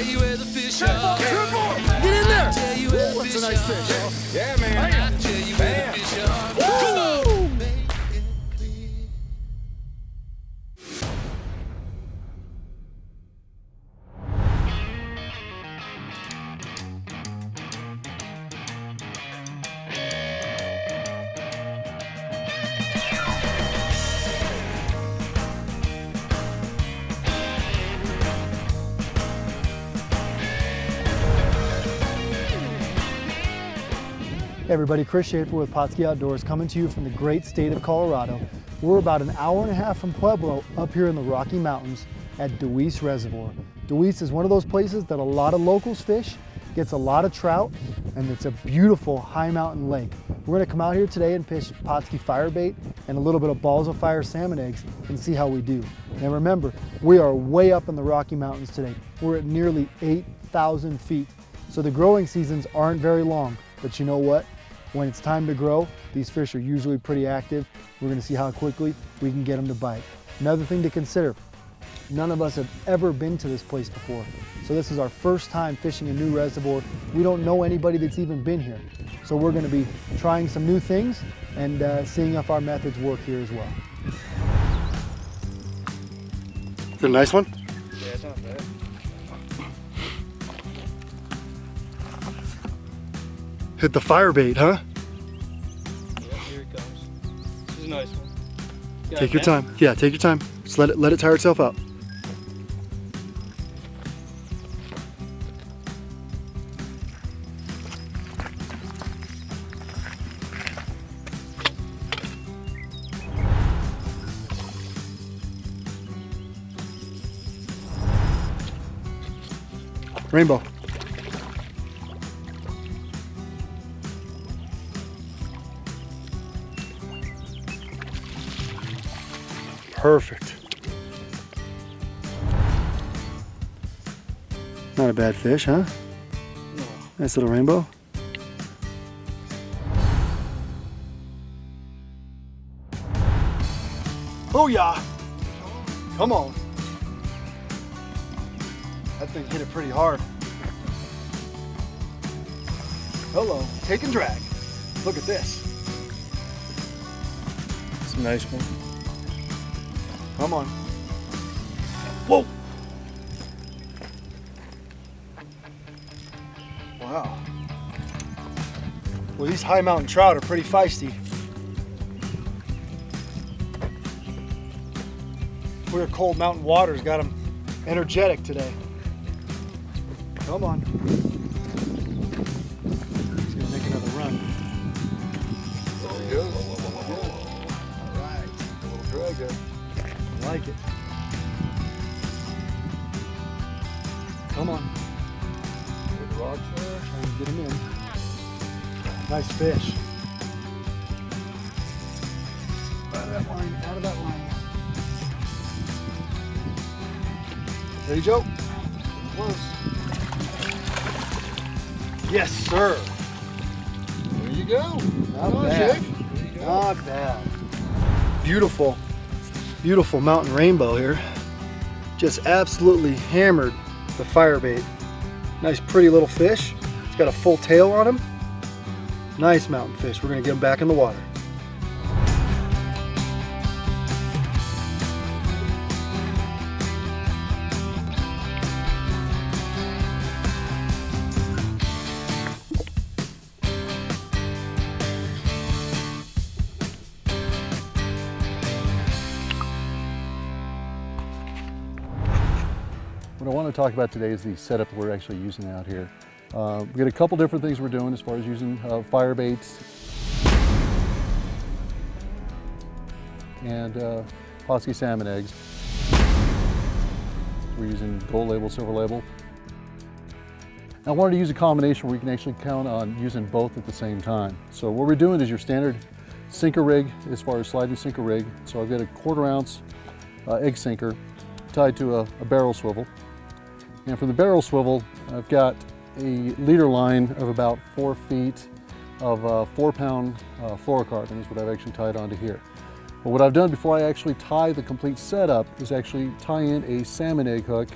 you where the fish are. Triple! Get in there! Ooh, that's a nice fish. Yeah, man. I'll tell you where the fish are. Hey everybody, Chris Schaefer with Pautzke Outdoors coming to you from the great state of Colorado. We're about an hour and a half from Pueblo up here in the Rocky Mountains at DeWeese Reservoir. DeWeese is one of those places that a lot of locals fish, gets a lot of trout, and it's a beautiful high mountain lake. We're gonna come out here today and fish Pautzke FireBait and a little bit of balls of fire salmon eggs and see how we do. Now remember, we are way up in the Rocky Mountains today. We're at nearly 8,000 feet. So the growing seasons aren't very long, but you know what? When it's time to grow, these fish are usually pretty active. We're gonna see how quickly we can get them to bite. Another thing to consider, none of us have ever been to this place before. So this is our first time fishing a new reservoir. We don't know anybody that's even been here. So we're gonna be trying some new things and seeing if our methods work here as well. Is it a nice one? Yeah, it's not bad. Hit the fire bait, huh? Yeah, here it comes. This is a nice one. Take your time. Yeah, take your time. Just let it tire itself out. Rainbow. Perfect. Not a bad fish, huh? No. Nice little rainbow. Booyah! Come on. That thing hit it pretty hard. Hello, take and drag. Look at this. It's a nice one. Come on. Whoa! Wow. Well, these high mountain trout are pretty feisty. Clear cold mountain water's got them energetic today. Come on. He's gonna make another run. There he goes. All right. A little drag there. I like it. Come on. With the rocks there. Try and get him in. Nice fish. Out of that line, out of that line. Ready, Joe? Close. Yes, sir. There you go. Not Come on, bad. Jake. There you go. Not bad. Beautiful, beautiful mountain rainbow here. Just absolutely hammered the FireBait. Nice pretty little fish. It's got a full tail on him. Nice mountain fish. We're gonna get him back in the water. What I want to talk about today is the setup we're actually using out here. We've got a couple different things we're doing as far as using fire baits and Pautzke salmon eggs. We're using gold label, silver label. I wanted to use a combination where you can actually count on using both at the same time. So what we're doing is your standard sinker rig as far as sliding sinker rig. So I've got a 1/4 ounce egg sinker tied to a barrel swivel. And for the barrel swivel, I've got a leader line of about 4 feet of 4-pound fluorocarbon is what I've actually tied onto here. But what I've done before I actually tie the complete setup is actually tie in a salmon egg hook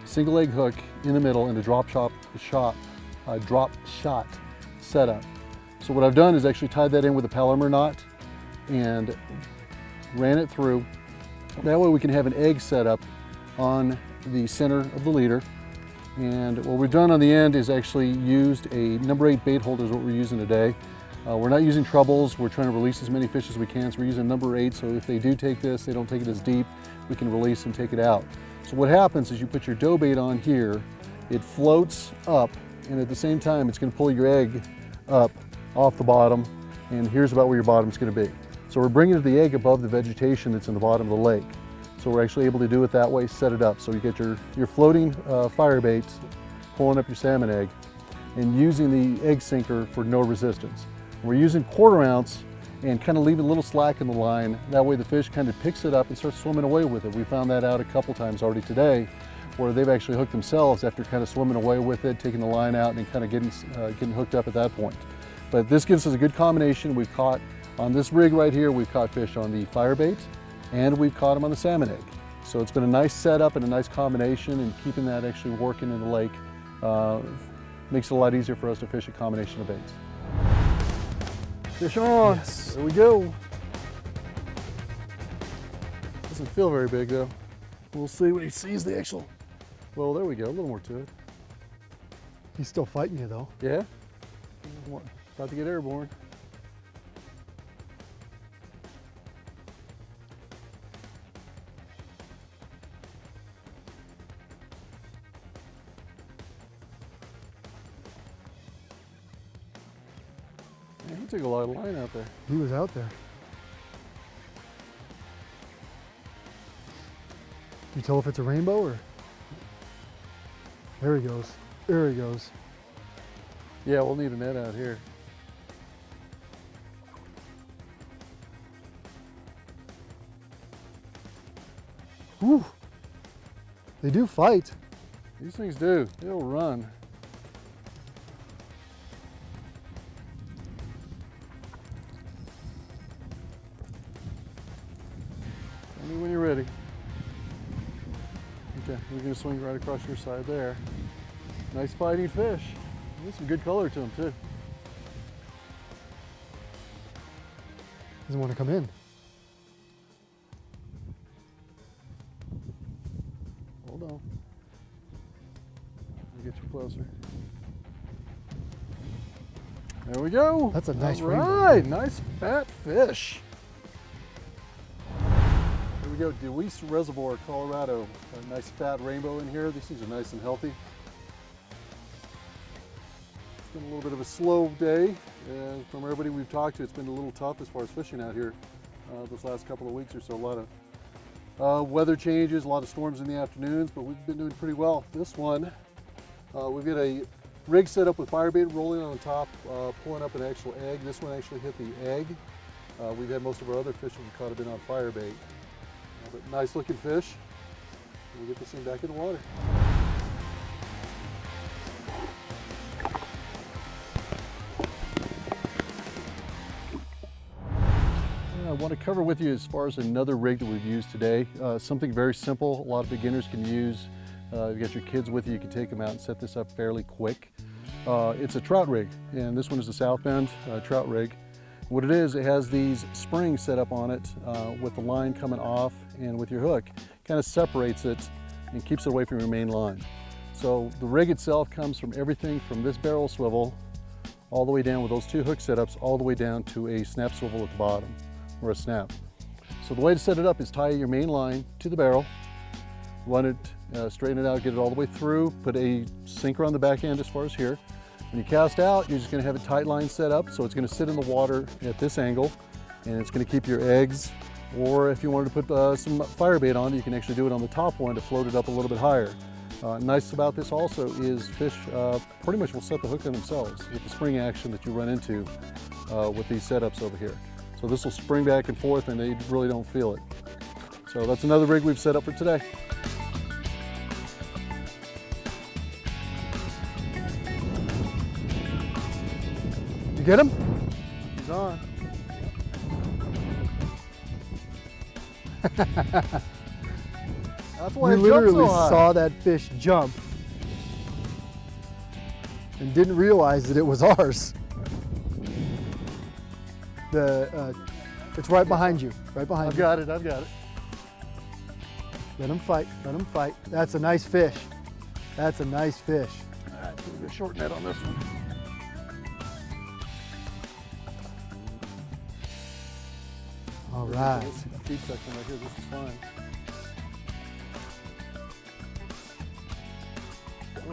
single egg hook in the middle and a drop shot setup. So what I've done is actually tied that in with a Palomar knot and ran it through. That way we can have an egg setup on the center of the leader. And what we've done on the end is actually used a number 8 bait holder is what we're using today. We're not using trebles. We're trying to release as many fish as we can. So we're using number 8. So if they do take this, they don't take it as deep, we can release and take it out. So what happens is you put your dough bait on here, it floats up, and at the same time, it's gonna pull your egg up off the bottom, and here's about where your bottom's gonna be. So we're bringing the egg above the vegetation that's in the bottom of the lake. So we're actually able to do it that way, set it up. So you get your floating fire baits, pulling up your salmon egg, and using the egg sinker for no resistance. We're using 1/4 ounce and kind of leaving a little slack in the line. That way the fish kind of picks it up and starts swimming away with it. We found that out a couple times already today, where they've actually hooked themselves after kind of swimming away with it, taking the line out and kind of getting hooked up at that point. But this gives us a good combination. We've caught on this rig right here, we've caught fish on the fire bait, and we've caught them on the salmon egg. So it's been a nice setup and a nice combination, and keeping that actually working in the lake makes it a lot easier for us to fish a combination of baits. Fish on, yes. There we go. Doesn't feel very big though. We'll see when he sees the actual, well, there we go, a little more to it. He's still fighting you though. Yeah, about to get airborne. Man, he took a lot of line out there. He was out there. You tell if it's a rainbow or? There he goes. There he goes. Yeah, we'll need a net out here. Whew. They do fight. These things do. They'll run. Tell me when you're ready. Okay, we're going to swing right across your side there. Nice fighting fish. There's some good color to them too. Doesn't want to come in. Hold on. I'll get you closer. There we go. That's a nice All rainbow. right, nice fat fish. Here we go, DeWeese Reservoir, Colorado. A nice fat rainbow in here. These things are nice and healthy. It's been a little bit of a slow day. From everybody we've talked to, it's been a little tough as far as fishing out here this last couple of weeks or so. A lot of weather changes, a lot of storms in the afternoons, but we've been doing pretty well. This one, we've got a rig set up with FireBait rolling on top, pulling up an actual egg. This one actually hit the egg. We've had most of our other fish that we caught have been on FireBait. But nice looking fish. We'll get this thing back in the water. I want to cover with you as far as another rig that we've used today. Something very simple, a lot of beginners can use. If you got your kids with you, you can take them out and set this up fairly quick. It's a trout rig, and this one is a South Bend trout rig. What it is, it has these springs set up on it with the line coming off, and with your hook, kind of separates it and keeps it away from your main line. So the rig itself comes from everything from this barrel swivel all the way down with those 2 hook setups, all the way down to a snap swivel at the bottom, or a snap. So the way to set it up is tie your main line to the barrel, run it, straighten it out, get it all the way through, put a sinker on the back end as far as here. When you cast out, you're just going to have a tight line set up, so it's going to sit in the water at this angle, and it's going to keep your eggs, or if you wanted to put some FireBait on it, you can actually do it on the top one to float it up a little bit higher. Nice about this also is fish pretty much will set the hook on themselves with the spring action that you run into with these setups over here. So this will spring back and forth and they really don't feel it. So that's another rig we've set up for today. Did you get him? He's on. That's why We it jumped literally so high. saw that fish jump and didn't realize that it was ours. It's right behind you, right behind I've you. got it, I've got it. Let him fight, let him fight. That's a nice fish. That's a nice fish. All right, put a short net on this one. All right. Let's see the feed section right here, this is fine.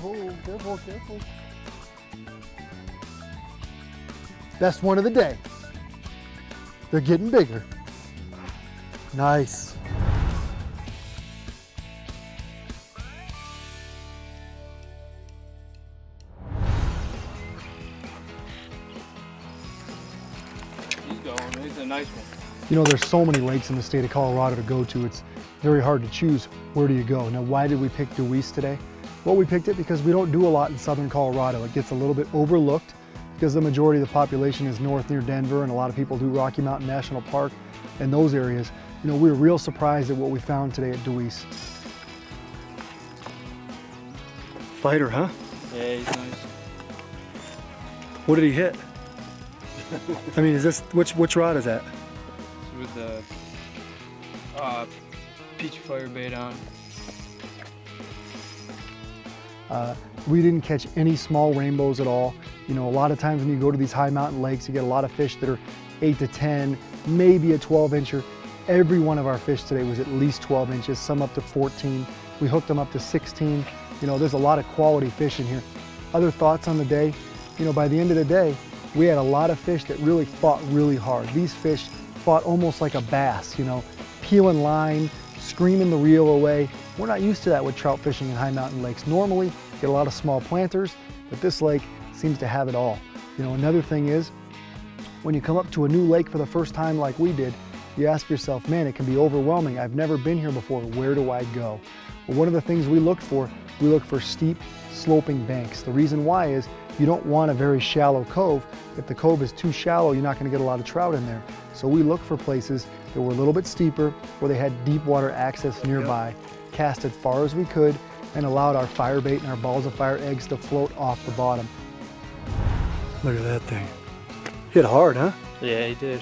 Oh, careful, careful. Best one of the day. They're getting bigger. Nice. He's going. He's a nice one. You know, there's so many lakes in the state of Colorado to go to. It's very hard to choose where do you go. Now, why did we pick DeWeese today? Well, we picked it because we don't do a lot in southern Colorado. It gets a little bit overlooked because the majority of the population is north near Denver, and a lot of people do Rocky Mountain National Park and those areas. You know, we were real surprised at what we found today at DeWeese. Fighter, huh? Yeah, he's nice. What did he hit? I mean, is this, which rod is that? With the peach FireBait on. We didn't catch any small rainbows at all. You know, a lot of times when you go to these high mountain lakes, you get a lot of fish that are 8 to 10, maybe a 12 incher. Every one of our fish today was at least 12 inches, some up to 14. We hooked them up to 16. You know, there's a lot of quality fish in here. Other thoughts on the day? You know, by the end of the day, we had a lot of fish that really fought really hard. These fish fought almost like a bass, you know, peeling line, screaming the reel away. We're not used to that with trout fishing in high mountain lakes. Normally, you get a lot of small planters, but this lake seems to have it all. You know, another thing is, when you come up to a new lake for the first time like we did, you ask yourself, man, it can be overwhelming. I've never been here before. Where do I go? Well, one of the things we look for steep, sloping banks. The reason why is you don't want a very shallow cove. If the cove is too shallow, you're not going to get a lot of trout in there. So we look for places that were a little bit steeper, where they had deep water access nearby, cast as far as we could, and allowed our FireBait and our balls of fire eggs to float off the bottom. Look at that thing. Hit hard, huh? Yeah, he did.